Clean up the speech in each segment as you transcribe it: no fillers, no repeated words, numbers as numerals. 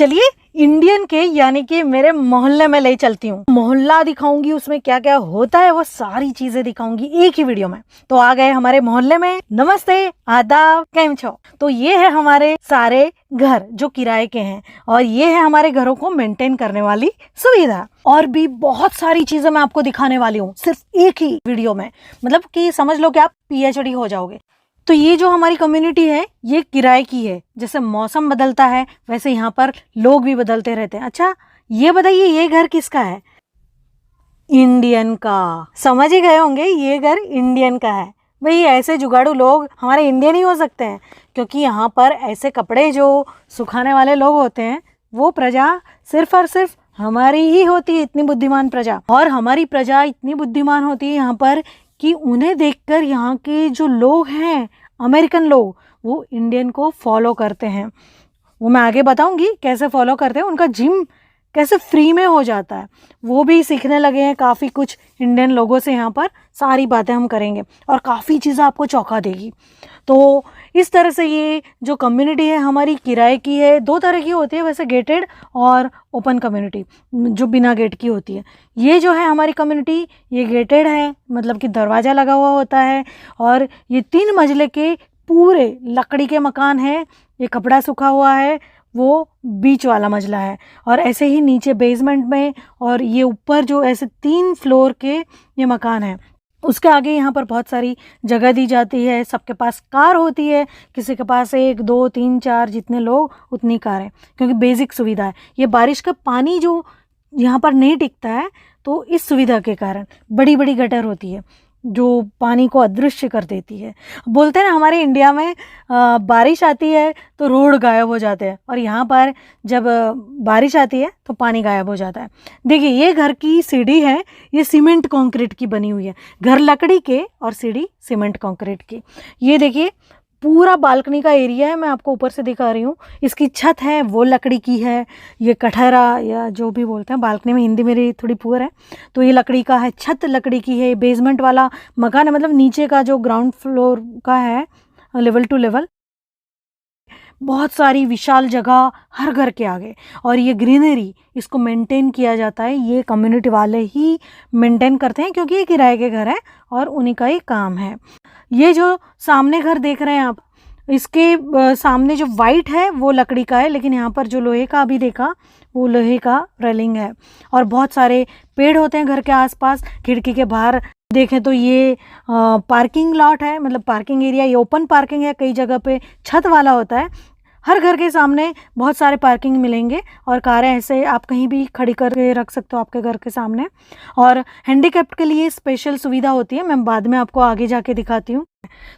चलिए इंडियन के यानी कि मेरे मोहल्ले में ले चलती हूँ। मोहल्ला दिखाऊंगी, उसमें क्या क्या होता है वो सारी चीजें दिखाऊंगी एक ही वीडियो में। तो आ गए हमारे मोहल्ले में। नमस्ते, आदाब, केम छो। तो ये है हमारे सारे घर जो किराए के हैं और ये है हमारे घरों को मेंटेन करने वाली सुविधा। और भी बहुत सारी चीजें मैं आपको दिखाने वाली हूँ सिर्फ एक ही वीडियो में, मतलब कि समझ लो कि आप PhD हो जाओगे। तो ये जो हमारी कम्युनिटी है ये किराए की है। जैसे मौसम बदलता है वैसे यहाँ पर लोग भी बदलते रहते हैं। अच्छा ये बताइए ये घर किसका है? इंडियन का। समझ ही गए होंगे ये घर इंडियन का है। भाई ऐसे जुगाड़ू लोग हमारे इंडियन ही हो सकते हैं, क्योंकि यहाँ पर ऐसे कपड़े जो सुखाने वाले लोग होते हैं वो प्रजा सिर्फ और सिर्फ हमारी ही होती है, इतनी बुद्धिमान प्रजा। और हमारी प्रजा इतनी बुद्धिमान होती है यहाँ पर कि उन्हें देखकर यहाँ के जो लोग हैं अमेरिकन लोग वो इंडियन को फॉलो करते हैं। वो मैं आगे बताऊंगी कैसे फॉलो करते हैं, उनका जिम कैसे फ्री में हो जाता है वो भी सीखने लगे हैं काफ़ी कुछ इंडियन लोगों से। यहाँ पर सारी बातें हम करेंगे और काफ़ी चीज़ें आपको चौंका देगी। तो इस तरह से ये जो कम्युनिटी है हमारी किराए की है। दो तरह की होती है वैसे, गेटेड और ओपन कम्युनिटी जो बिना गेट की होती है। ये जो है हमारी कम्युनिटी ये गेटेड है, मतलब कि दरवाज़ा लगा हुआ होता है और ये 3 मंजिले के पूरे लकड़ी के मकान है। ये कपड़ा सूखा हुआ है, वो बीच वाला मंजिला है और ऐसे ही नीचे बेसमेंट में और ये ऊपर जो ऐसे 3 फ्लोर के ये मकान है। उसके आगे यहाँ पर बहुत सारी जगह दी जाती है। सबके पास कार होती है, किसी के पास 1 2 3 4 जितने लोग उतनी कार है, क्योंकि बेसिक सुविधा है। ये बारिश का पानी जो यहाँ पर नहीं टिकता है तो इस सुविधा के कारण बड़ी बड़ी गटर होती है जो पानी को अदृश्य कर देती है। बोलते हैं ना हमारे इंडिया में बारिश आती है तो रोड गायब हो जाते हैं, और यहाँ पर जब बारिश आती है तो पानी गायब हो जाता है। देखिए ये घर की सीढ़ी है, ये सीमेंट कंक्रीट की बनी हुई है। घर लकड़ी के और सीढ़ी सीमेंट कंक्रीट की। ये देखिए पूरा बालकनी का एरिया है, मैं आपको ऊपर से दिखा रही हूँ। इसकी छत है वो लकड़ी की है। ये कठहरा या जो भी बोलते हैं, बालकनी में हिंदी मेरी थोड़ी पुअर है, तो ये लकड़ी का है। छत लकड़ी की है। बेसमेंट वाला मकान है, मतलब नीचे का जो ग्राउंड फ्लोर का है लेवल टू लेवल। बहुत सारी विशाल जगह हर घर के आगे, और ये ग्रीनरी इसको मेंटेन किया जाता है। ये कम्युनिटी वाले ही मेंटेन करते हैं क्योंकि ये किराए के घर हैं और उन्हीं का ही काम है। ये जो सामने घर देख रहे हैं आप, इसके सामने जो वाइट है वो लकड़ी का है, लेकिन यहाँ पर जो लोहे का अभी देखा वो लोहे का रेलिंग है। और बहुत सारे पेड़ होते हैं घर के आसपास। खिड़की के बाहर देखें तो ये पार्किंग लॉट है, मतलब पार्किंग एरिया। ये ओपन पार्किंग है, कई जगह पे छत वाला होता है। हर घर के सामने बहुत सारे पार्किंग मिलेंगे और कारें ऐसे आप कहीं भी खड़ी करके रख सकते हो आपके घर के सामने। और हैंडीकैप्ड के लिए स्पेशल सुविधा होती है, मैं बाद में आपको आगे जाके दिखाती हूँ।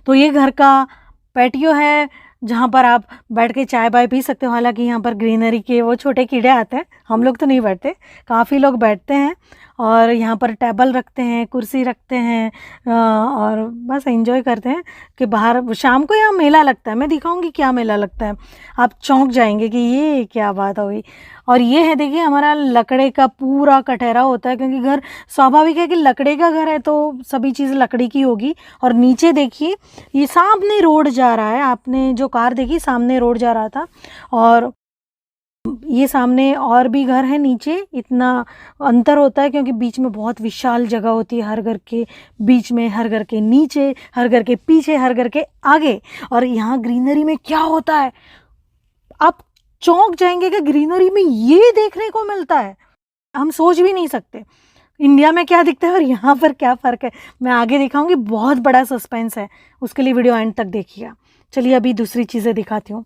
तो ये घर का पैटियो है जहाँ पर आप बैठ के चाय बाय पी सकते हो। हालांकि यहाँ पर ग्रीनरी के वो छोटे कीड़े आते हैं, हम लोग तो नहीं बैठते, काफ़ी लोग बैठते हैं। और यहाँ पर टेबल रखते हैं, कुर्सी रखते हैं और बस एंजॉय करते हैं कि बाहर शाम को यहाँ मेला लगता है। मैं दिखाऊंगी क्या मेला लगता है, आप चौंक जाएंगे कि ये क्या बात हुई। और ये है देखिए हमारा लकड़े का पूरा कटहरा होता है, क्योंकि घर स्वाभाविक है कि लकड़े का घर है तो सभी चीज़ लकड़ी की होगी। और नीचे देखिए ये सामने रोड जा रहा है, आपने जो कार देखी सामने रोड जा रहा था, और ये सामने और भी घर है नीचे। इतना अंतर होता है क्योंकि बीच में बहुत विशाल जगह होती है, हर घर के बीच में, हर घर के नीचे, हर घर के पीछे, हर घर के आगे। और यहाँ ग्रीनरी में क्या होता है आप चौंक जाएंगे कि ग्रीनरी में ये देखने को मिलता है, हम सोच भी नहीं सकते इंडिया में क्या दिखता है और यहाँ पर क्या फ़र्क है। मैं आगे दिखाऊंगी, बहुत बड़ा सस्पेंस है, उसके लिए वीडियो एंड तक देखिएगा। चलिए अभी दूसरी चीज़ें दिखाती हूँ।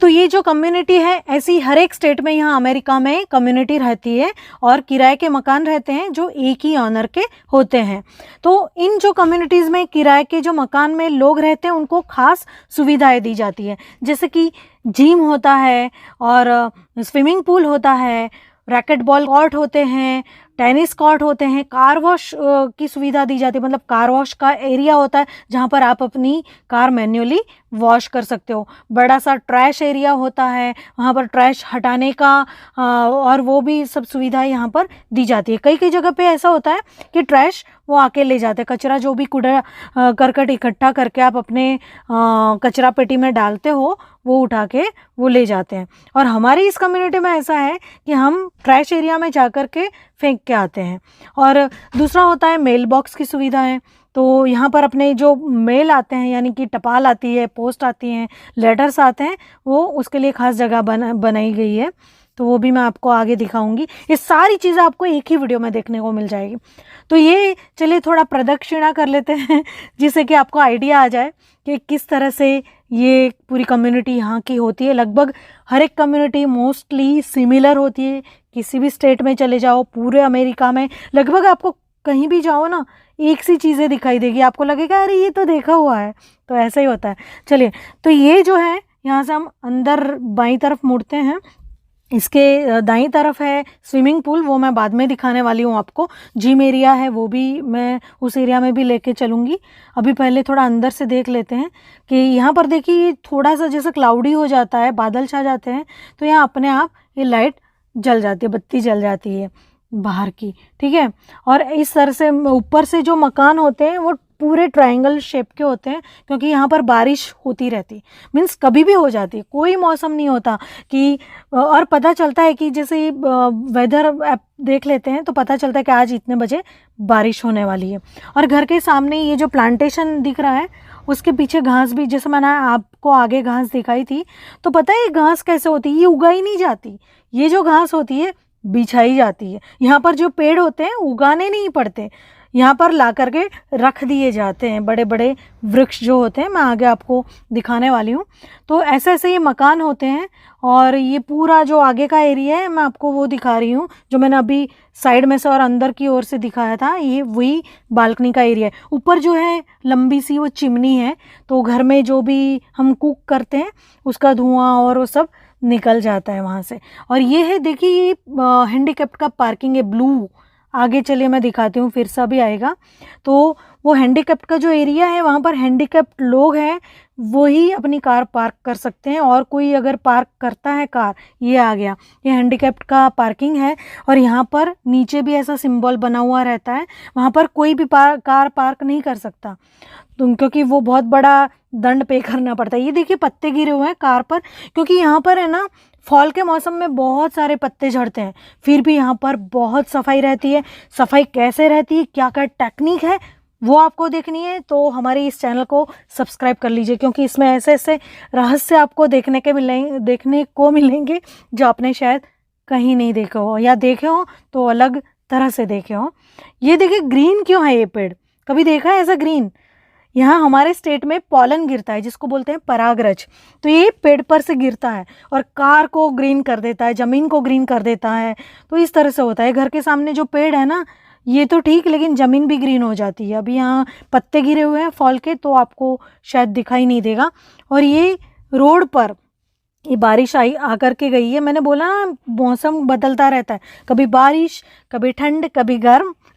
तो ये जो कम्युनिटी है ऐसी हर एक स्टेट में यहाँ अमेरिका में कम्युनिटी रहती है और किराए के मकान रहते हैं जो एक ही ऑनर के होते हैं। तो इन जो कम्युनिटीज़ में किराए के जो मकान में लोग रहते हैं उनको खास सुविधाएं दी जाती है, जैसे कि जिम होता है और स्विमिंग पूल होता है, रैकेट बॉल कोर्ट होते हैं, टेनिस कोर्ट होते हैं, कार वॉश की सुविधा दी जाती है, मतलब कार वॉश का एरिया होता है जहाँ पर आप अपनी कार मैन्युअली वॉश कर सकते हो। बड़ा सा ट्रैश एरिया होता है, वहाँ पर ट्रैश हटाने का और वो भी सब सुविधाएं यहाँ पर दी जाती है। कई कई जगह पे ऐसा होता है कि ट्रैश वो आके ले जाते हैं, कचरा जो भी कूड़ा करकट इकट्ठा करके आप अपने कचरा पेटी में डालते हो वो उठा के वो ले जाते हैं। और हमारी इस कम्युनिटी में ऐसा है कि हम ट्रैश एरिया में जा कर के फेंक के आते हैं। और दूसरा होता है मेल बॉक्स की सुविधा है, तो यहाँ पर अपने जो मेल आते हैं यानी कि टपाल आती है, पोस्ट आती हैं, लेटर्स आते हैं, वो उसके लिए ख़ास जगह बनाई गई है, तो वो भी मैं आपको आगे दिखाऊंगी। ये सारी चीज़ें आपको एक ही वीडियो में देखने को मिल जाएगी। तो ये चलिए थोड़ा प्रदक्षिणा कर लेते हैं जिससे कि आपको आइडिया आ जाए कि किस तरह से ये पूरी कम्युनिटी यहाँ की होती है। लगभग हर एक कम्युनिटी मोस्टली सिमिलर होती है। किसी भी स्टेट में चले जाओ, पूरे अमेरिका में लगभग आपको कहीं भी जाओ ना एक सी चीज़ें दिखाई देगी, आपको लगेगा अरे ये तो देखा हुआ है। तो ऐसा ही होता है। चलिए, तो ये जो है यहाँ से हम अंदर बाईं तरफ मुड़ते हैं। इसके दाईं तरफ है स्विमिंग पूल, वो मैं बाद में दिखाने वाली हूँ आपको। जिम एरिया है, वो भी मैं उस एरिया में भी लेके चलूँगी। अभी पहले थोड़ा अंदर से देख लेते हैं कि यहाँ पर देखिए थोड़ा सा जैसे क्लाउडी हो जाता है, बादल छा जाते हैं, तो यहाँ अपने आप ये लाइट जल जाती है, बत्ती जल जाती है बाहर की, ठीक है। और इस तरह से ऊपर से जो मकान होते हैं वो पूरे ट्रायंगल शेप के होते हैं, क्योंकि यहाँ पर बारिश होती रहती, मीन्स कभी भी हो जाती है, कोई मौसम नहीं होता कि। और पता चलता है कि जैसे वेदर ऐप देख लेते हैं तो पता चलता है कि आज इतने बजे बारिश होने वाली है। और घर के सामने ये जो प्लांटेशन दिख रहा है उसके पीछे घास भी, जैसे मैंने आपको आगे घास दिखाई थी, तो पता है ये घास कैसे होती है, ये उगाई नहीं जाती। ये जो घास होती है बिछाई जाती है। यहाँ पर जो पेड़ होते हैं उगाने नहीं पड़ते, यहाँ पर ला करके रख दिए जाते हैं। बड़े बड़े वृक्ष जो होते हैं, मैं आगे आपको दिखाने वाली हूँ। तो ऐसे ऐसे ये मकान होते हैं। और ये पूरा जो आगे का एरिया है मैं आपको वो दिखा रही हूँ जो मैंने अभी साइड में से और अंदर की ओर से दिखाया था, ये वही बालकनी का एरिया है। ऊपर जो है लंबी सी वो चिमनी है, तो घर में जो भी हम कुक करते हैं उसका धुआं और वो सब निकल जाता है वहाँ से। और ये है देखिए, ये हैंडीकैप्ड का पार्किंग है, ब्लू। आगे चलिए मैं दिखाती हूँ, फिर से भी आएगा। तो वो हैंडीकैप्ड का जो एरिया है वहाँ पर हैंडीकैप्ड लोग हैं वही अपनी कार पार्क कर सकते हैं, और कोई अगर पार्क करता है कार, ये आ गया, ये हैंडीकैप्ड का पार्किंग है। और यहाँ पर नीचे भी ऐसा सिंबल बना हुआ रहता है, वहाँ पर कोई भी कार पार्क नहीं कर सकता, तो क्योंकि वो बहुत बड़ा दंड पे करना पड़ता है। ये देखिए पत्ते गिरे हुए हैं कार पर, क्योंकि यहाँ पर है ना फॉल के मौसम में बहुत सारे पत्ते झड़ते हैं, फिर भी यहाँ पर बहुत सफाई रहती है। सफाई कैसे रहती है, क्या क्या टेक्निक है, वो आपको देखनी है तो हमारे इस चैनल को सब्सक्राइब कर लीजिए, क्योंकि इसमें ऐसे ऐसे रहस्य आपको देखने को मिलेंगे जो आपने शायद कहीं नहीं देखे हो, या देखे हो तो अलग तरह से देखे हो। ये देखिए ग्रीन क्यों है ये पेड़, कभी देखा है ऐसा ग्रीन? यहाँ हमारे स्टेट में पॉलन गिरता है जिसको बोलते हैं परागरज, तो ये पेड़ पर से गिरता है और कार को ग्रीन कर देता है, ज़मीन को ग्रीन कर देता है। तो इस तरह से होता है। घर के सामने जो पेड़ है ना ये तो ठीक, लेकिन ज़मीन भी ग्रीन हो जाती है। अभी यहाँ पत्ते गिरे हुए हैं फॉल के, तो आपको शायद दिखाई नहीं देगा। और ये रोड पर ये बारिश आई आकर के गई है। मैंने बोला ना मौसम बदलता रहता है, कभी बारिश, कभी ठंड, कभी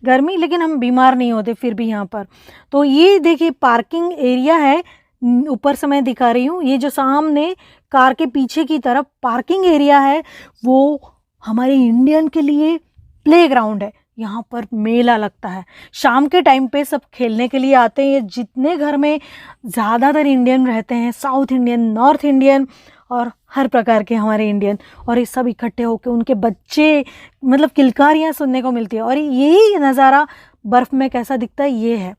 गर्मी, लेकिन हम बीमार नहीं होते फिर भी यहाँ पर। तो ये देखिए पार्किंग एरिया है, ऊपर से मैं दिखा रही हूँ। ये जो सामने कार के पीछे की तरफ पार्किंग एरिया है वो हमारे इंडियन के लिए प्लेग्राउंड है। यहाँ पर मेला लगता है, शाम के टाइम पे सब खेलने के लिए आते हैं। जितने घर में ज़्यादातर इंडियन रहते हैं, साउथ इंडियन, नॉर्थ इंडियन और हर प्रकार के हमारे इंडियन, और ये सब इकट्ठे होकर उनके बच्चे, मतलब किलकारियाँ सुनने को मिलती है। और यही नज़ारा बर्फ़ में कैसा दिखता है ये है,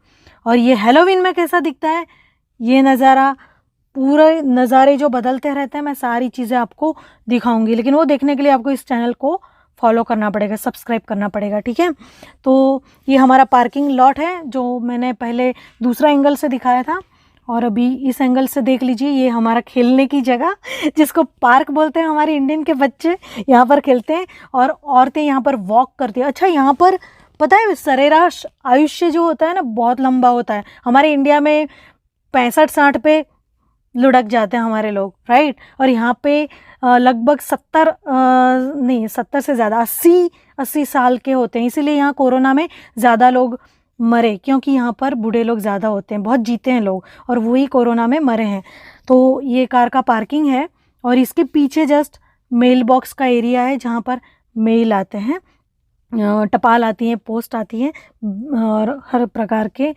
और ये हैलोवीन में कैसा दिखता है ये नज़ारा। पूरे नज़ारे जो बदलते रहते हैं, मैं सारी चीज़ें आपको दिखाऊंगी, लेकिन वो देखने के लिए आपको इस चैनल को फॉलो करना पड़ेगा, सब्सक्राइब करना पड़ेगा, ठीक है। तो ये हमारा पार्किंग लॉट है जो मैंने पहले दूसरा एंगल से दिखाया था, और अभी इस एंगल से देख लीजिए। ये हमारा खेलने की जगह जिसको पार्क बोलते हैं, हमारे इंडियन के बच्चे यहाँ पर खेलते हैं और औरतें यहाँ पर वॉक करती हैं। अच्छा, यहाँ पर पता है सरेराश आयुष्य जो होता है ना बहुत लंबा होता है। हमारे इंडिया में 65-60 पे लुढ़क जाते हैं हमारे लोग, राइट। और यहाँ पे लगभग 70 से ज़्यादा 80 साल के होते हैं, इसीलिए यहाँ कोरोना में ज़्यादा लोग मरे, क्योंकि यहाँ पर बूढ़े लोग ज़्यादा होते हैं, बहुत जीते हैं लोग, और वही कोरोना में मरे हैं। तो ये कार का पार्किंग है, और इसके पीछे जस्ट मेल बॉक्स का एरिया है जहाँ पर मेल आते हैं, टपाल आती हैं, पोस्ट आती हैं, और हर प्रकार के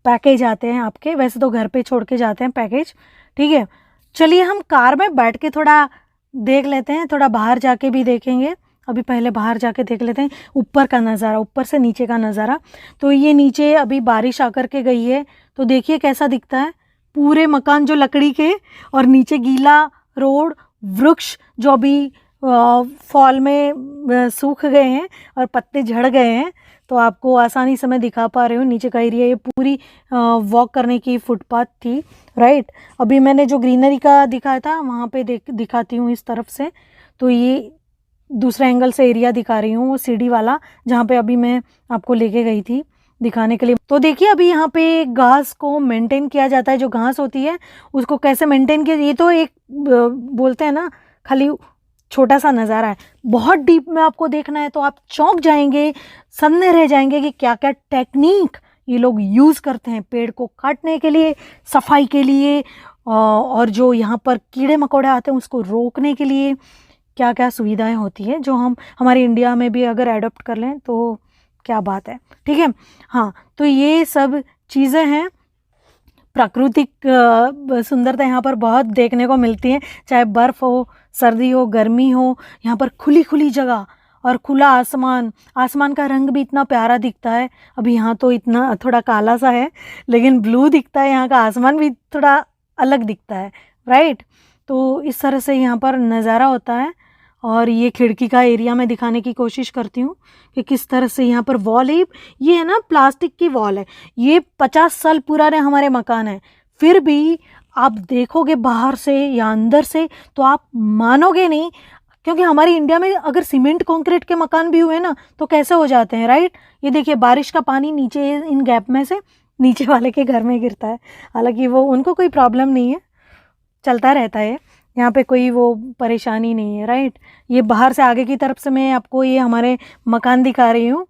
पैकेज आते हैं आपके। वैसे तो घर पे छोड़ के जाते हैं पैकेज, ठीक है। चलिए हम कार में बैठ के थोड़ा देख लेते हैं, थोड़ा बाहर जाके भी देखेंगे। अभी पहले बाहर जाके देख लेते हैं ऊपर का नज़ारा, ऊपर से नीचे का नज़ारा। तो ये नीचे अभी बारिश आकर के गई है, तो देखिए कैसा दिखता है पूरे मकान जो लकड़ी के, और नीचे गीला रोड, वृक्ष जो अभी फॉल में सूख गए हैं और पत्ते झड़ गए हैं, तो आपको आसानी से मैं दिखा पा रही हूँ। नीचे का एरिया ये पूरी वॉक करने की फुटपाथ थी, राइट। अभी मैंने जो ग्रीनरी का दिखाया था वहाँ पे दिखाती हूँ इस तरफ से। तो ये दूसरा एंगल से एरिया दिखा रही हूँ, वो सीढ़ी वाला जहाँ पे अभी मैं आपको लेके गई थी दिखाने के लिए। तो देखिए अभी यहाँ पे घास को मेंटेन किया जाता है, जो घास होती है उसको कैसे मेंटेन किया। ये तो एक बोलते हैं ना खाली छोटा सा नज़ारा है, बहुत डीप में आपको देखना है तो आप चौंक जाएंगे, सन्ने रह जाएंगे कि क्या क्या टेक्निक ये लोग यूज़ करते हैं पेड़ को काटने के लिए, सफाई के लिए, और जो यहाँ पर कीड़े मकोड़े आते हैं उसको रोकने के लिए क्या क्या सुविधाएं होती है, जो हम हमारे इंडिया में भी अगर एडॉप्ट कर लें तो क्या बात है, ठीक है। हाँ, तो ये सब चीज़ें हैं। प्राकृतिक सुंदरता यहाँ पर बहुत देखने को मिलती है, चाहे बर्फ़ हो, सर्दी हो, गर्मी हो। यहाँ पर खुली खुली जगह और खुला आसमान, आसमान का रंग भी इतना प्यारा दिखता है। अभी यहाँ तो इतना थोड़ा काला सा है, लेकिन ब्लू दिखता है, यहाँ का आसमान भी थोड़ा अलग दिखता है, राइट। तो इस तरह से यहाँ पर नज़ारा होता है। और ये खिड़की का एरिया मैं दिखाने की कोशिश करती हूँ कि किस तरह से यहाँ पर वॉल है। ये है ना प्लास्टिक की वॉल है, ये 50 साल पुराने हमारे मकान है, फिर भी आप देखोगे बाहर से या अंदर से तो आप मानोगे नहीं, क्योंकि हमारी इंडिया में अगर सीमेंट कंक्रीट के मकान भी हुए ना तो कैसे हो जाते हैं, राइट। ये देखिए बारिश का पानी नीचे इन गैप में से नीचे वाले के घर में गिरता है, हालांकि वो उनको कोई प्रॉब्लम नहीं है, चलता रहता है, यहाँ पे कोई वो परेशानी नहीं है, राइट। ये बाहर से आगे की तरफ से मैं आपको ये हमारे मकान दिखा रही हूँ।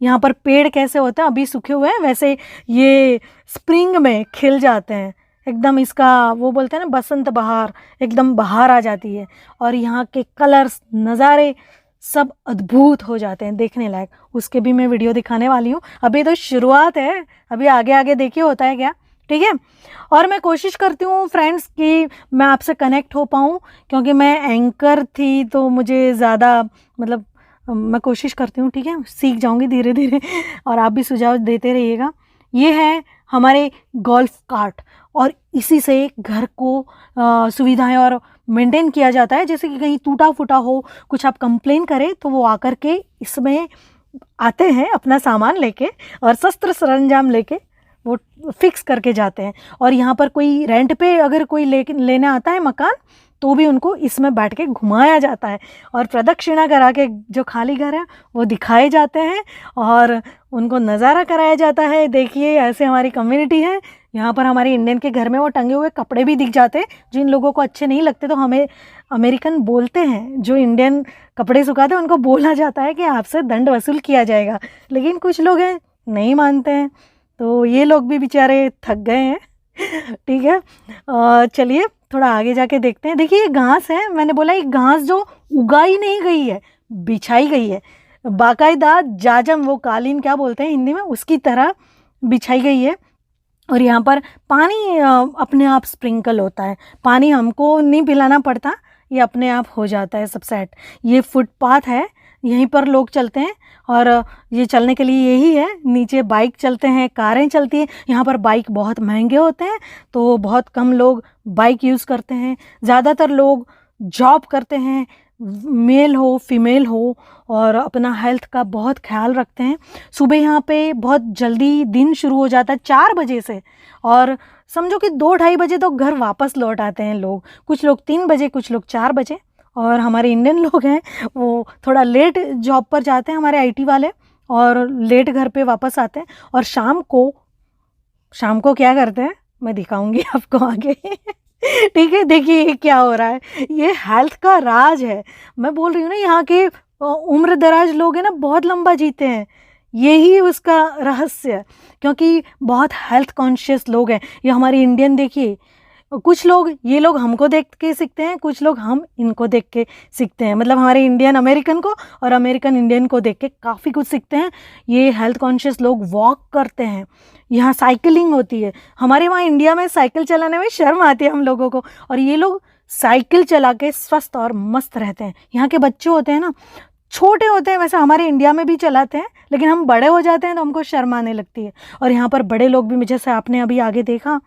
यहाँ पर पेड़ कैसे होते हैं, अभी सूखे हुए हैं, वैसे ये स्प्रिंग में खिल जाते हैं एकदम। इसका वो बोलते हैं ना बसंत बहार, एकदम बहार आ जाती है, और यहाँ के कलर्स, नज़ारे सब अद्भुत हो जाते हैं देखने लायक। उसके भी मैं वीडियो दिखाने वाली हूँ, अभी तो शुरुआत है, अभी आगे आगे देखिए होता है क्या, ठीक है। और मैं कोशिश करती हूँ फ्रेंड्स कि मैं आपसे कनेक्ट हो पाऊँ, क्योंकि मैं एंकर थी तो मुझे ज़्यादा मतलब मैं कोशिश करती हूँ, ठीक है, सीख जाऊँगी धीरे धीरे, और आप भी सुझाव देते रहिएगा। ये है हमारे गोल्फ कार्ट, और इसी से घर को सुविधाएं और मेंटेन किया जाता है। जैसे कि कहीं टूटा फूटा हो, कुछ आप कंप्लेन करें तो वो आकर के इसमें आते हैं अपना सामान लेके, और शस्त्र सरंजाम लेके वो फिक्स करके जाते हैं। और यहाँ पर कोई रेंट पे अगर कोई लेने आता है मकान, तो भी उनको इसमें बैठ के घुमाया जाता है, और प्रदक्षिणा करा के जो खाली घर है वो दिखाए जाते हैं, और उनको नज़ारा कराया जाता है। देखिए ऐसे हमारी कम्युनिटी है। यहाँ पर हमारे इंडियन के घर में वो टंगे हुए कपड़े भी दिख जाते हैं, जिन लोगों को अच्छे नहीं लगते तो हमें अमेरिकन बोलते हैं, जो इंडियन कपड़े सुखाते हैं उनको बोला जाता है कि आपसे दंड वसूल किया जाएगा। लेकिन कुछ लोग हैं नहीं मानते हैं, तो ये लोग भी बेचारे थक गए हैं, ठीक है। चलिए थोड़ा आगे जाके देखते हैं। देखिए ये घास है, मैंने बोला ये घास जो उगाई नहीं गई है, बिछाई गई है, बाकायदा जाजम, वो कालीन क्या बोलते हैं हिंदी में, उसकी तरह बिछाई गई है। और यहाँ पर पानी अपने आप स्प्रिंकल होता है, पानी हमको नहीं पिलाना पड़ता, ये अपने आप हो जाता है सब सेट। ये फुटपाथ है, यहीं पर लोग चलते हैं, और ये चलने के लिए यही है। नीचे बाइक चलते हैं, कारें चलती हैं। यहाँ पर बाइक बहुत महंगे होते हैं, तो बहुत कम लोग बाइक यूज़ करते हैं। ज़्यादातर लोग जॉब करते हैं, मेल हो फीमेल हो, और अपना हेल्थ का बहुत ख्याल रखते हैं। सुबह यहाँ पे बहुत जल्दी दिन शुरू हो जाता है 4 बजे से, और समझो कि 2-2:30 बजे तो घर वापस लौट आते हैं लोग। कुछ लोग 3 बजे, कुछ लोग 4 बजे। और हमारे इंडियन लोग हैं वो थोड़ा लेट जॉब पर जाते हैं, हमारे आईटी वाले, और लेट घर पे वापस आते हैं। और शाम को क्या करते हैं मैं दिखाऊंगी आपको आगे। ठीक है, देखिए ये क्या हो रहा है, ये हेल्थ का राज है। मैं बोल रही हूँ ना, यहाँ के उम्र दराज लोग हैं ना, बहुत लंबा जीते हैं, यही उसका रहस्य है, क्योंकि बहुत हेल्थ कॉन्शियस लोग हैं। ये हमारे इंडियन देखिए, कुछ लोग, ये लोग हमको देख के सीखते हैं, कुछ लोग हम इनको देख के सीखते हैं, मतलब हमारे इंडियन अमेरिकन को और अमेरिकन इंडियन को देख के काफ़ी कुछ सीखते हैं। ये हेल्थ कॉन्शियस लोग वॉक करते हैं, यहाँ साइकिलिंग होती है। हमारे वहाँ इंडिया में साइकिल चलाने में शर्म आती है हम लोगों को, और ये लोग साइकिल चला के स्वस्थ और मस्त रहते हैं। यहाँ के बच्चे होते हैं ना, छोटे होते हैं, वैसे हमारे इंडिया में भी चलाते हैं, लेकिन हम बड़े हो जाते हैं तो हमको शर्म आने लगती है। और यहाँ पर बड़े लोग भी, जैसे आपने अभी आगे देखा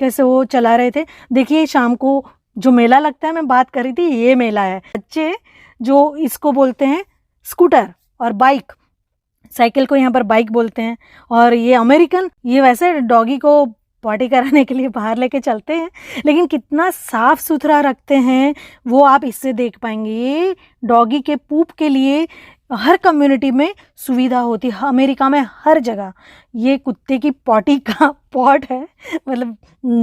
कैसे वो चला रहे थे। देखिए शाम को जो मेला लगता है, मैं बात कर रही थी, ये मेला है। बच्चे जो इसको बोलते हैं स्कूटर और बाइक, साइकिल को यहाँ पर बाइक बोलते हैं। और ये अमेरिकन, ये वैसे डॉगी को पॉटी कराने के लिए बाहर लेके चलते हैं, लेकिन कितना साफ सुथरा रखते हैं वो आप इससे देख पाएंगे। ये डॉगी के पूप के लिए हर कम्युनिटी में सुविधा होती है, अमेरिका में हर जगह। ये कुत्ते की पॉटी का पॉट है, मतलब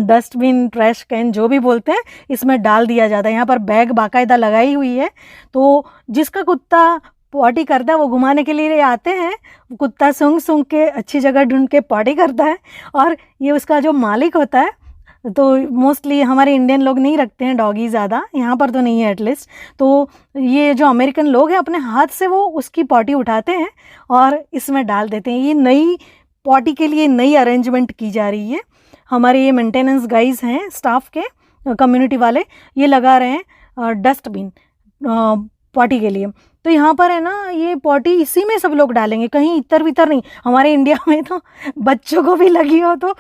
डस्टबिन, ट्रैश कैन, जो भी बोलते हैं, इसमें डाल दिया जाता है। यहाँ पर बैग बाकायदा लगाई हुई है, तो जिसका कुत्ता पॉटी करता है वो घुमाने के लिए आते हैं। कुत्ता सूंघ सूंघ के अच्छी जगह ढूंढ के पॉटी करता है, और ये उसका जो मालिक होता है, तो मोस्टली हमारे इंडियन लोग नहीं रखते हैं डॉगी ज़्यादा, यहाँ पर तो नहीं है एटलीस्ट। तो ये जो अमेरिकन लोग हैं, अपने हाथ से वो उसकी पॉटी उठाते हैं और इसमें डाल देते हैं। ये नई पॉटी के लिए नई अरेंजमेंट की जा रही है। हमारे ये मेंटेनेंस गाइज हैं, स्टाफ के, कम्युनिटी वाले, ये लगा रहे हैं डस्टबिन पॉटी के लिए। तो यहाँ पर है ना, ये पॉटी इसी में सब लोग डालेंगे, कहीं इतर वितर नहीं। हमारे इंडिया में तो बच्चों को भी लगी हो तो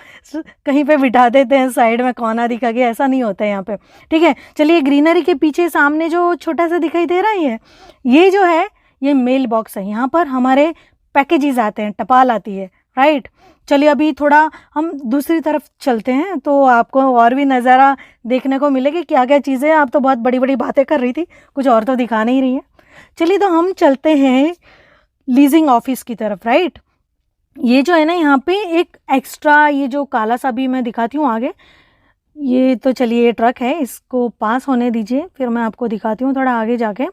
कहीं पे बिठा देते हैं साइड में, कोना दिखा के, ऐसा नहीं होता है यहाँ पे। ठीक है, चलिए ग्रीनरी के पीछे सामने जो छोटा सा दिखाई दे रहा है, ये जो है, ये मेल बॉक्स है। यहाँ पर हमारे पैकेजेस आते हैं, टपाल आती है, राइट। चलिए अभी थोड़ा हम दूसरी तरफ चलते हैं, तो आपको और भी नज़ारा देखने को मिलेगी, क्या क्या चीज़ें। आप तो बहुत बड़ी बड़ी बातें कर रही थी, कुछ और तो दिखा नहीं रही है। चलिए तो हम चलते हैं लीजिंग ऑफिस की तरफ, राइट। ये जो है ना, यहाँ पे एक एक्स्ट्रा, ये जो काला सा भी मैं दिखाती हूँ आगे, ये तो चलिए ये ट्रक है, इसको पास होने दीजिए, फिर मैं आपको दिखाती हूँ थोड़ा आगे जाके।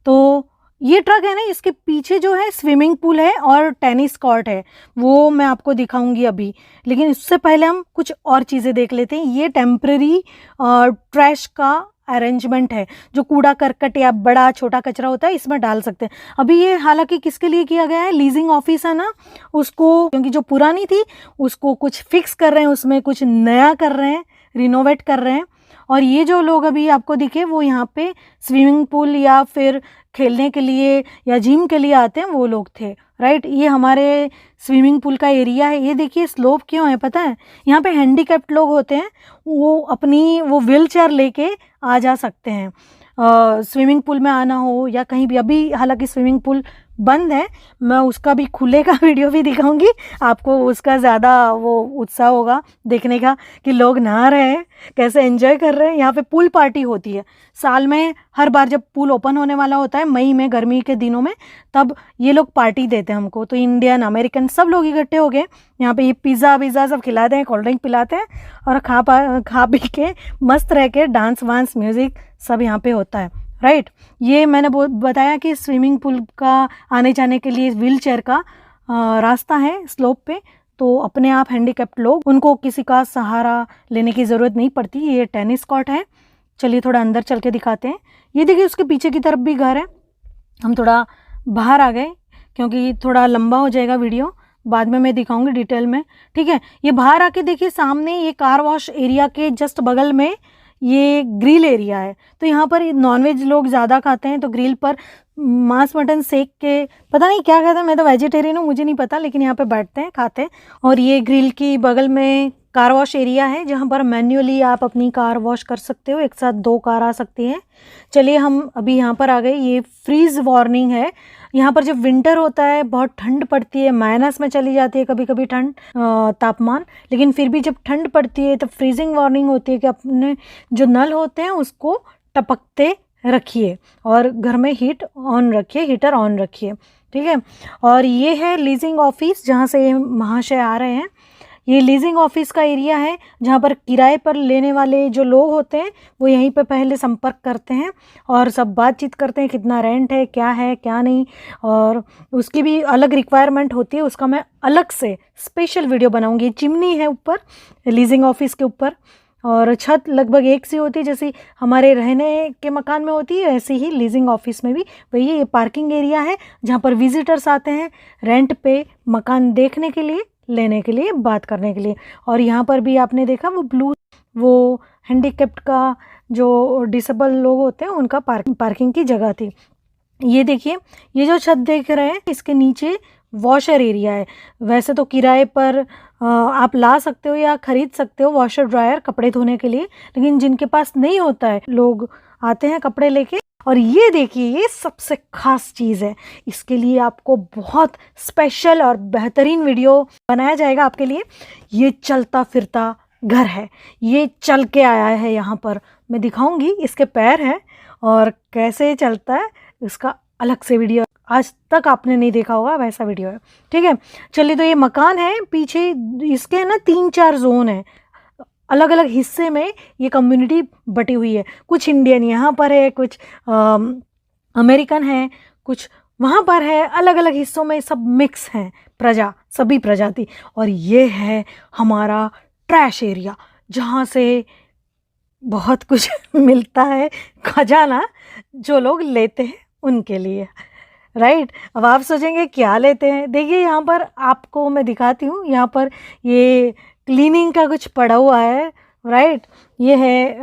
तो ये ट्रक है ना, इसके पीछे जो है स्विमिंग पूल है और टेनिस कोर्ट है, वो मैं आपको दिखाऊंगी अभी। लेकिन इससे पहले हम कुछ और चीज़ें देख लेते हैं। ये टेम्पररी ट्रैश का अरेंजमेंट है, जो कूड़ा करकट या बड़ा छोटा कचरा होता है, इसमें डाल सकते हैं। अभी ये हालांकि किसके लिए किया गया है, लीजिंग ऑफिस है ना, उसको, क्योंकि जो पुरानी थी उसको कुछ फिक्स कर रहे हैं, उसमें कुछ नया कर रहे हैं, रिनोवेट कर रहे हैं। और ये जो लोग अभी आपको दिखे, वो यहाँ पे स्विमिंग पूल या फिर खेलने के लिए या जिम के लिए आते हैं, वो लोग थे, राइट। ये हमारे स्विमिंग पूल का एरिया है। ये देखिए स्लोप क्यों है पता है, यहाँ पे हैंडीकैप्ड लोग होते हैं, वो अपनी वो व्हील चेयर लेके आ जा सकते हैं, स्विमिंग पूल में आना हो या कहीं भी। अभी हालांकि स्विमिंग पूल बंद है, मैं उसका भी खुले का वीडियो भी दिखाऊंगी आपको, उसका ज़्यादा वो उत्साह होगा देखने का कि लोग नहा रहे हैं, कैसे एंजॉय कर रहे हैं। यहाँ पे पूल पार्टी होती है साल में, हर बार जब पूल ओपन होने वाला होता है मई में, गर्मी के दिनों में, तब ये लोग पार्टी देते हैं हमको। तो इंडियन अमेरिकन सब लोग इकट्ठे हो गए यहाँ पे, ये पिज़्ज़ा विज़्ज़ा सब खिलाते हैं, कोल्ड ड्रिंक पिलाते हैं, और खा पी के मस्त रह के डांस वांस म्यूज़िक सब यहाँ पे होता है, राइट। ये मैंने बताया कि स्विमिंग पूल का आने जाने के लिए व्हील चेयर का रास्ता है स्लोप पे, तो अपने आप हैंडीकैप्ड लोग, उनको किसी का सहारा लेने की ज़रूरत नहीं पड़ती। ये टेनिस कोर्ट है, चलिए थोड़ा अंदर चल के दिखाते हैं। ये देखिए उसके पीछे की तरफ भी घर है। हम थोड़ा बाहर आ गए क्योंकि थोड़ा लंबा हो जाएगा वीडियो, बाद में मैं दिखाऊंगी डिटेल में, ठीक है। ये बाहर आके देखिए सामने, ये कार वॉश एरिया के जस्ट बगल में ये ग्रिल एरिया है। तो यहाँ पर नॉनवेज लोग ज़्यादा खाते हैं, तो ग्रिल पर मांस मटन सेक के, पता नहीं क्या कहते हैं, मैं तो वेजिटेरियन हूँ, मुझे नहीं पता, लेकिन यहाँ पे बैठते हैं, खाते हैं। और ये ग्रिल की बगल में कार वॉश एरिया है, जहाँ पर मैन्युअली आप अपनी कार वॉश कर सकते हो, एक साथ 2 कार आ सकती हैं। चलिए हम अभी यहाँ पर आ गए। ये फ्रीज वार्निंग है। यहाँ पर जब विंटर होता है, बहुत ठंड पड़ती है, माइनस में चली जाती है कभी कभी ठंड तापमान, लेकिन फिर भी जब ठंड पड़ती है तो फ्रीजिंग वार्निंग होती है कि अपने जो नल होते हैं उसको टपकते रखिए और घर में हीट ऑन रखिए, हीटर ऑन रखिए, ठीक है। और ये है लीजिंग ऑफिस जहाँ से महाशय आ रहे हैं। ये लीजिंग ऑफिस का एरिया है जहाँ पर किराए पर लेने वाले जो लोग होते हैं वो यहीं पे पहले संपर्क करते हैं और सब बातचीत करते हैं, कितना रेंट है क्या नहीं, और उसकी भी अलग रिक्वायरमेंट होती है। उसका मैं अलग से स्पेशल वीडियो बनाऊंगी। चिमनी है ऊपर लीजिंग ऑफिस के ऊपर, और छत लगभग एक सी होती है जैसे हमारे रहने के मकान में होती है, ऐसे ही लीजिंग ऑफिस में भी वही। ये पार्किंग एरिया है जहाँ पर विजिटर्स आते हैं रेंट पे मकान देखने के लिए, लेने के लिए, बात करने के लिए। और यहाँ पर भी आपने देखा वो हैंडीकैप्ड का जो डिसेबल लोग होते हैं उनका पार्किंग की जगह थी। ये देखिए, ये जो छत देख रहे हैं इसके नीचे वॉशर एरिया है। वैसे तो किराए पर आप ला सकते हो या ख़रीद सकते हो वॉशर ड्रायर कपड़े धोने के लिए, लेकिन जिनके पास नहीं होता है लोग आते हैं कपड़े लेके। और ये देखिए, ये सबसे ख़ास चीज़ है, इसके लिए आपको बहुत स्पेशल और बेहतरीन वीडियो बनाया जाएगा आपके लिए। ये चलता फिरता घर है, ये चल के आया है यहाँ पर, मैं दिखाऊंगी। इसके पैर हैं और कैसे चलता है इसका अलग से वीडियो, आज तक आपने नहीं देखा होगा वैसा वीडियो है, ठीक है। चलिए, तो ये मकान है, पीछे इसके ना 3-4 जोन है, अलग अलग हिस्से में ये कम्युनिटी बटी हुई है। कुछ इंडियन यहाँ पर है, कुछ अमेरिकन है, कुछ वहाँ पर है, अलग अलग हिस्सों में सब मिक्स हैं सभी प्रजाति। और ये है हमारा ट्रैश एरिया जहाँ से बहुत कुछ मिलता है, खजाना जो लोग लेते हैं उनके लिए, राइट। अब आप सोचेंगे क्या लेते हैं, देखिए यहाँ पर आपको मैं दिखाती हूँ। यहाँ पर ये क्लीनिंग का कुछ पड़ा हुआ है, राइट। ये है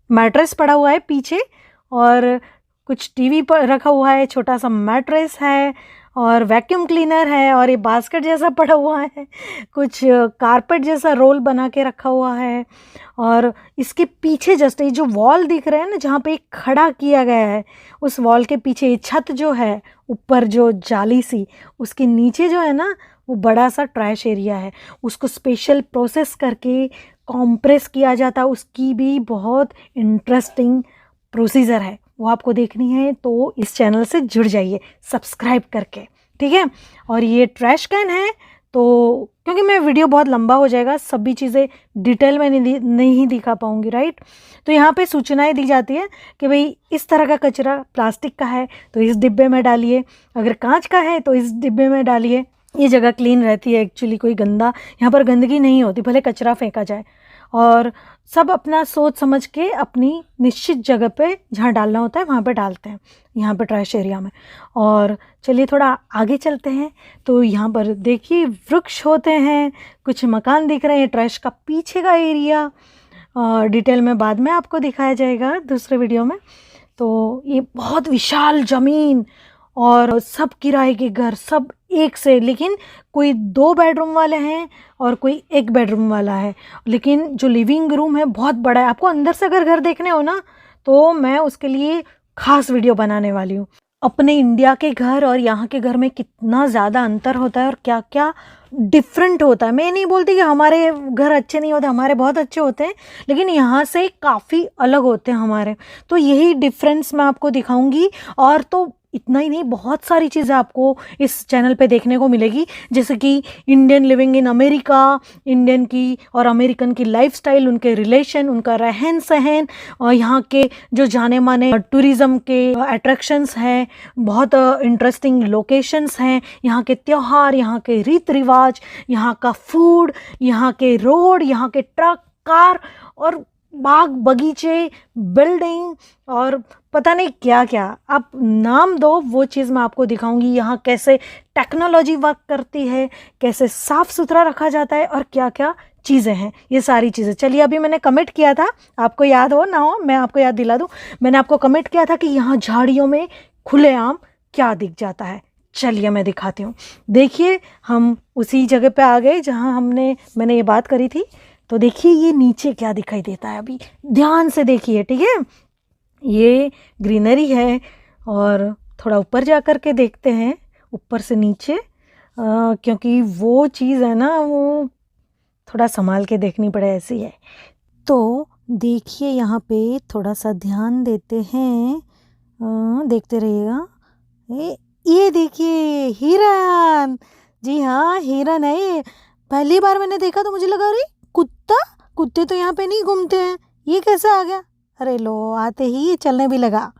मैट्रेस पड़ा हुआ है पीछे, और कुछ टीवी पर रखा हुआ है, छोटा सा मैट्रेस है, और वैक्यूम क्लीनर है, और ये बास्केट जैसा पड़ा हुआ है, कुछ कारपेट जैसा रोल बना के रखा हुआ है। और इसके पीछे जस्ट ये जो वॉल दिख रहा है ना, जहाँ पे खड़ा किया गया है, उस वॉल के पीछे ये छत जो है ऊपर जो जाली सी, उसके नीचे जो है ना वो बड़ा सा ट्रैश एरिया है। उसको स्पेशल प्रोसेस करके कॉम्प्रेस किया जाता है, उसकी भी बहुत इंटरेस्टिंग प्रोसीजर है, वो आपको देखनी है तो इस चैनल से जुड़ जाइए सब्सक्राइब करके, ठीक है। और ये ट्रैश कैन है, तो क्योंकि मैं वीडियो बहुत लंबा हो जाएगा, सभी चीज़ें डिटेल में नहीं दिखा पाऊँगी, राइट। तो यहाँ पे सूचनाएं दी जाती है कि भाई इस तरह का कचरा प्लास्टिक का है तो इस डिब्बे में डालिए, अगर कांच का है तो इस डिब्बे में डालिए। ये जगह क्लीन रहती है एक्चुअली, कोई गंदा यहाँ पर गंदगी नहीं होती, भले कचरा फेंका जाए। और सब अपना सोच समझ के अपनी निश्चित जगह पे जहाँ डालना होता है वहाँ पे डालते हैं, यहाँ पे ट्रैश एरिया में। और चलिए थोड़ा आगे चलते हैं, तो यहाँ पर देखिए वृक्ष होते हैं, कुछ मकान दिख रहे हैं, ट्रैश का पीछे का एरिया डिटेल में बाद में आपको दिखाया जाएगा दूसरे वीडियो में। तो ये बहुत विशाल ज़मीन और सब किराए के घर, सब एक से, लेकिन कोई 2 बेडरूम वाले हैं और कोई 1 बेडरूम वाला है, लेकिन जो लिविंग रूम है बहुत बड़ा है। आपको अंदर से अगर घर देखने हो ना तो मैं उसके लिए खास वीडियो बनाने वाली हूँ। अपने इंडिया के घर और यहाँ के घर में कितना ज़्यादा अंतर होता है और क्या क्या डिफरेंट होता है। मैं नहीं बोलती कि हमारे घर अच्छे नहीं होते, हमारे बहुत अच्छे होते हैं, लेकिन यहाँ से काफ़ी अलग होते हैं हमारे। तो यही डिफरेंस मैं आपको दिखाऊंगी। और तो इतना ही नहीं, बहुत सारी चीज़ें आपको इस चैनल पे देखने को मिलेगी, जैसे कि Indian living in America, Indian की और अमेरिकन की लाइफस्टाइल, उनके रिलेशन, उनका रहन सहन, और यहाँ के जो जाने माने टूरिज़्म के अट्रैक्शंस हैं, बहुत इंटरेस्टिंग लोकेशंस हैं, यहाँ के त्यौहार, यहाँ के रीति रिवाज, यहाँ का फूड, यहाँ के रोड, यहाँ के ट्रक, कार और बाग बगीचे, बिल्डिंग और पता नहीं क्या क्या, आप नाम दो वो चीज़ मैं आपको दिखाऊंगी। यहाँ कैसे टेक्नोलॉजी वर्क करती है, कैसे साफ़ सुथरा रखा जाता है और क्या क्या चीज़ें हैं, ये सारी चीज़ें। चलिए, अभी मैंने कमेंट किया था, आपको याद हो ना हो मैं आपको याद दिला दूँ, मैंने आपको कमेंट किया था कि यहाँ झाड़ियों में खुलेआम क्या दिख जाता है। चलिए मैं दिखाती हूँ। देखिए, हम उसी जगह पे आ गए जहाँ मैंने ये बात करी थी। तो देखिए ये नीचे क्या दिखाई देता है, अभी ध्यान से देखिए, ठीक है। ये ग्रीनरी है और थोड़ा ऊपर जा कर के देखते हैं, ऊपर से नीचे, क्योंकि वो चीज़ है ना वो थोड़ा संभाल के देखनी पड़े, ऐसी है। तो देखिए यहाँ पे थोड़ा सा ध्यान देते हैं, देखते रहिएगा। ये देखिए हिरन, जी हाँ हिरन है। पहली बार मैंने देखा तो मुझे लगा अरे कुत्ते तो यहाँ पे नहीं घूमते हैं, ये कैसे आ गया। अरे लो, आते ही ये चलने भी लगा।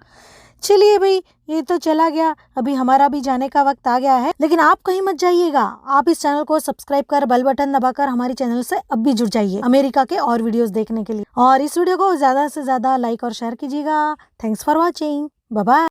चलिए भाई, ये तो चला गया, अभी हमारा भी जाने का वक्त आ गया है। लेकिन आप कहीं मत जाइएगा, आप इस चैनल को सब्सक्राइब कर बेल बटन दबाकर हमारे चैनल से अब भी जुड़ जाइए अमेरिका के और वीडियोस देखने के लिए। और इस वीडियो को ज्यादा से ज्यादा लाइक और शेयर कीजिएगा। Thanks for watching, bye bye.